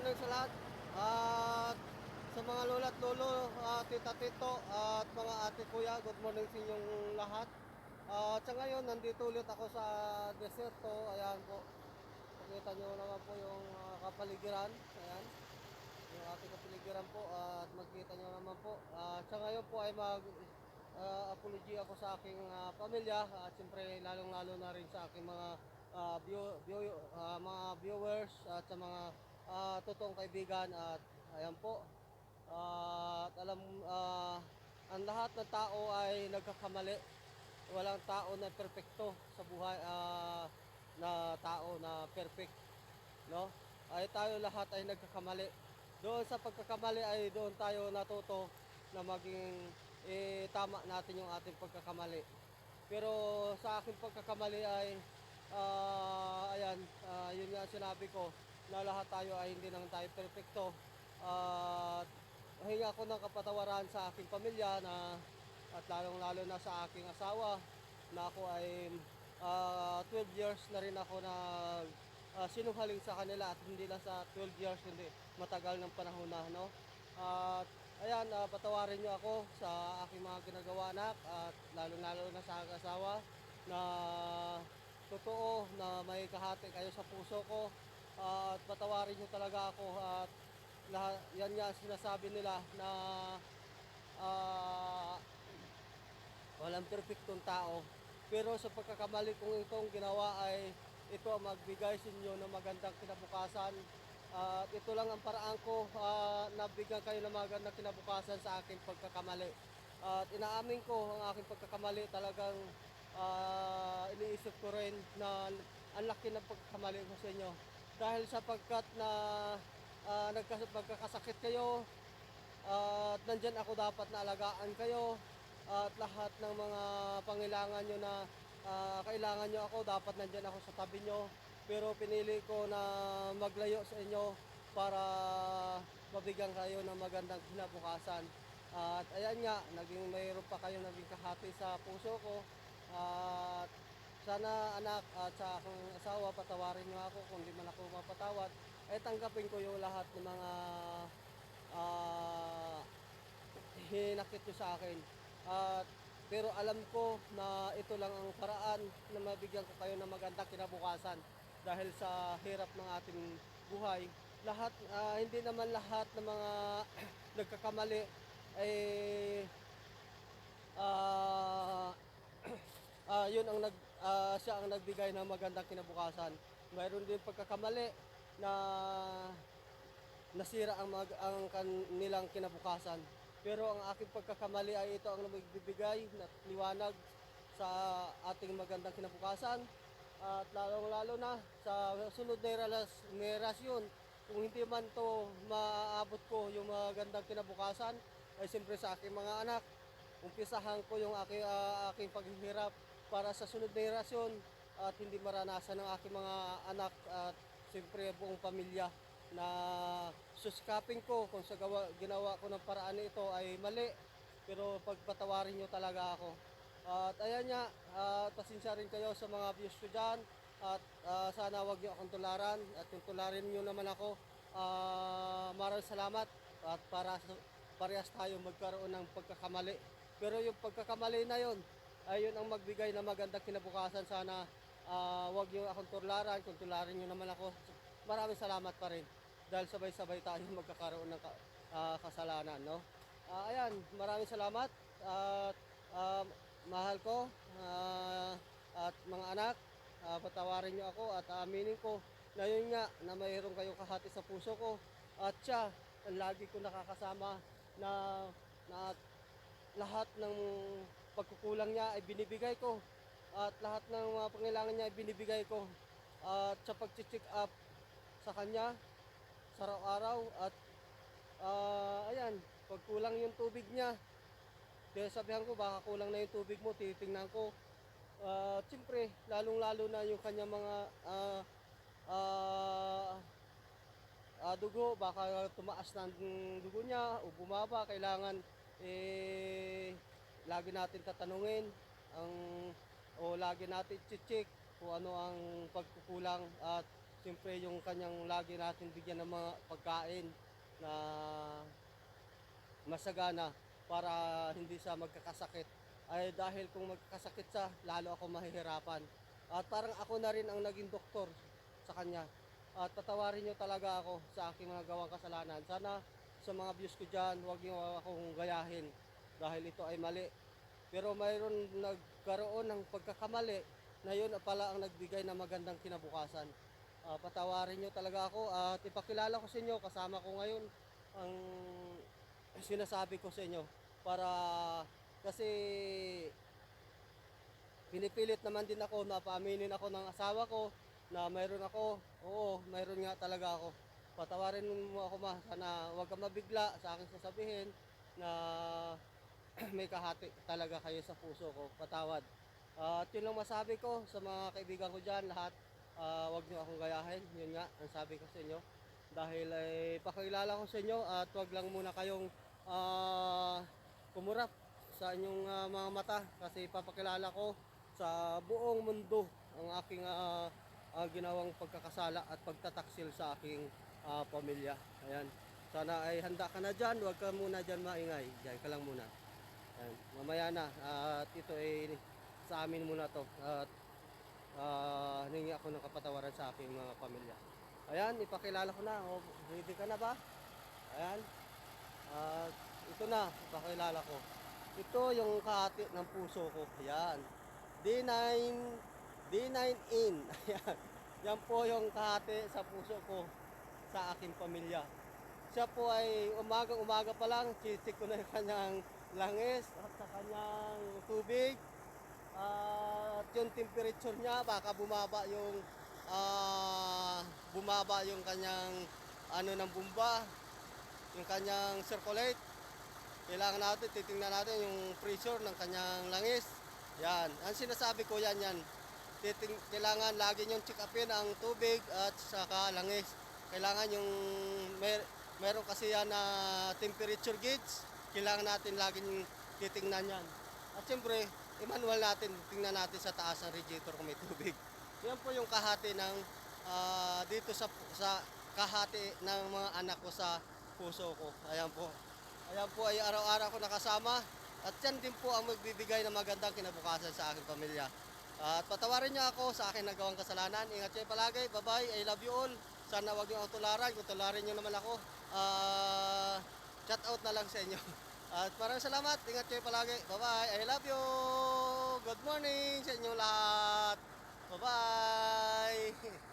morning sa lahat. At sa mga lolo at lolo, tita, tito, at mga ate, kuya, good morning sa inyong lahat. At sa ngayon, nandito ulit ako sa deserto. Ayan po. Pakita nyo naman po yung kapaligiran. Ayan. Yung ating kapaligiran po. At magkita nyo naman po. At sa ngayon po ay apology ako sa aking pamilya. At siyempre, lalong-lalo na rin sa aking mga mga viewers at sa mga totoong kaibigan. At ayan po, at ang lahat ng tao ay nagkakamali. Walang tao na perpekto sa buhay, na tao na perfect, no? Ay tayo lahat ay nagkakamali. Doon sa pagkakamali ay doon tayo natuto na maging tama natin yung ating pagkakamali. Pero sa aking pagkakamali ay ayan, yun nga sinabi ko na lahat tayo ay hindi naman tayo perfecto. At hingi ako ng kapatawaran sa aking pamilya at lalong-lalo na sa aking asawa na ako ay 12 years na rin ako na sinunghaling sa kanila, at hindi lang sa 12 years, hindi matagal ng panahon na, no? At ayan, patawarin niyo ako sa aking mga ginagawa, anak, at lalong-lalo na sa aking asawa na totoo na may kahati kayo sa puso ko. At patawarin niyo talaga ako. At yan nga sinasabi nila na ah, walang perfectong tao. Pero sa pagkakamali kong itong ginawa ay ito ang magbigay sa inyo ng magandang kinabukasan. At ito lang ang paraan ko na bigyan kayo ng magandang kinabukasan sa aking pagkakamali. At inaamin ko ang aking pagkakamali. Talagang iniisip ko rin na ang laki ng pagkakamali ko sa inyo. Dahil sapagkat na magkakasakit kayo, at nandyan ako dapat na alagaan kayo, at lahat ng mga pangailangan nyo na kailangan nyo ako, dapat nandyan ako sa tabi nyo. Pero pinili ko na maglayo sa inyo para mabigyan kayo ng magandang kinabukasan. At ayan nga, mayroon pa kayong naging kahati sa puso ko. At sana, anak, at sa aking asawa, patawarin nyo ako. Kung di man ako mapatawad, ay tanggapin ko yung lahat ng mga ah, hinakit nyo sa akin. At pero alam ko na ito lang ang paraan na mabigyan ko kayo ng magandang kinabukasan. Dahil sa hirap ng ating buhay, hindi naman lahat ng mga nagkakamali ay ah, yun ang siya ang nagbigay ng magandang kinabukasan. Mayroon din pagkakamali na nasira ang kanilang kinabukasan. Pero ang aking pagkakamali ay ito ang magbibigay na liwanag sa ating magandang kinabukasan. At lalong-lalo na sa sunod na henerasyon, kung hindi man to maaabot ko yung magandang kinabukasan, ay siyempre sa aking mga anak, umpisahan ko yung aking paghihirap para sa sunod na henerasyon, at hindi maranasan ng aking mga anak at siyempre buong pamilya na suskapin ko kung ginawa ko ng paraan ito ay mali. Pero pagpatawarin nyo talaga ako. At ayan nga, pasensya rin kayo sa mga views ko dyan. At sana wag nyo akong tularan. At kung tularin nyo naman ako, maraming salamat. At parehas tayo magkaroon ng pagkakamali. Pero yung pagkakamali na yon ay yun ang magbigay ng magandang kinabukasan. Sana wag nyo akong tularan. Kung tularin nyo naman ako, maraming salamat pa rin. Dahil sabay-sabay tayo magkakaroon ng kasalanan, no? Ayan, maraming salamat. At mahal ko, at mga anak, patawarin nyo ako at aaminin ko na yun nga, na mayroon kayong kahati sa puso ko. At siya, ang lagi ko nakakasama na, na lahat ng pagkukulang niya ay binibigay ko. At lahat ng mga pangailangan niya ay binibigay ko. At sa pag-check up sa kanya sa araw-araw. At ayan, pag kulang yung tubig niya, kaya sabihan ko baka kulang na yung tubig mo, titingnan ko. Siyempre, lalong-lalo na yung kanya mga uh, dugo, baka tumaas na ang dugo niya o bumaba. Kailangan lagi natin tatanungin ang o lagi natin check kung ano ang pagkukulang. At siyempre yung kanyang lagi natin bigyan ng mga pagkain na masagana para hindi siya magkakasakit. Ay dahil kung magkakasakit siya, lalo ako mahihirapan. At parang ako na rin ang naging doktor sa kanya. At tatawarin niyo talaga ako sa aking mga gawang kasalanan. Sana sa mga views ko dyan, huwag niyo akong gayahin dahil ito ay mali. Pero mayroon nagkaroon ng pagkakamali na yun pala ang nagbigay ng magandang kinabukasan. Patawarin niyo talaga ako at ipakilala ko sa inyo kasama ko ngayon ang sinasabi ko sa inyo para kasi pinipilit naman din ako na paaminin ako ng asawa ko na mayroon ako. Oo, mayroon nga talaga ako. Patawarin mo ako ma, sana huwag ka mabigla sa akin sasabihin na may kahati talaga kayo sa puso ko. Patawad. At yun lang masabi ko sa mga kaibigan ko dyan, lahat. Huwag niyo akong gayahin. Yun nga, ang sabi ko sa inyo. Dahil ay pakilala ko sa inyo at huwag lang muna kayong kumurap sa inyong mga mata kasi papakilala ko sa buong mundo ang aking ginawang pagkakasala at pagtataksil sa aking pamilya. Ayan. Sana ay handa ka na dyan, huwag ka muna dyan maingay. Diyan ka lang muna. Ayan. Mamaya na, at ito ay sa amin muna to. At hiningi ako ng kapatawaran sa aking mga pamilya. Ayan, ipakilala ko na. O, ready ka na ba? Ayan. At ito na, ipakilala ko. Ito yung kahati ng puso ko. Ayan. D9, D9 in. Ayan. Yan po yung kahati sa puso ko sa aking pamilya. Siya po ay umagang-umaga pa lang, chichik ko na yung kanyang langis at sa kanyang tubig. At yung temperature niya, baka bumaba yung kanyang ano ng bumba, yung kanyang circulate. Kailangan natin, titingnan natin yung pressure ng kanyang langis. Yan, ang sinasabi ko yan. Kailangan lagi yung check upin ang tubig at saka langis. Kailangan yung meron kasi yan na temperature gauge. Kailangan natin laging titingnan yan. At siyempre, i-manual natin, tingnan natin sa taas ng radiator kung may tubig. Yan po yung kahati ng dito sa kahati ng mga anak ko sa puso ko. Ayan po. Ayan po ay araw-araw ko nakasama. At yan din po ang magbibigay ng magandang kinabukasan sa aking pamilya. At patawarin niyo ako sa aking nagawang kasalanan. Ingat kayo palagi. Bye-bye. I love you all. Sana wag niyo ako tularan. Kung tularin niyo naman ako, shout out na lang sa inyo. At maraming salamat. Ingat kayo palagi. Bye-bye. I love you. Good morning sa inyo lahat. Bye-bye.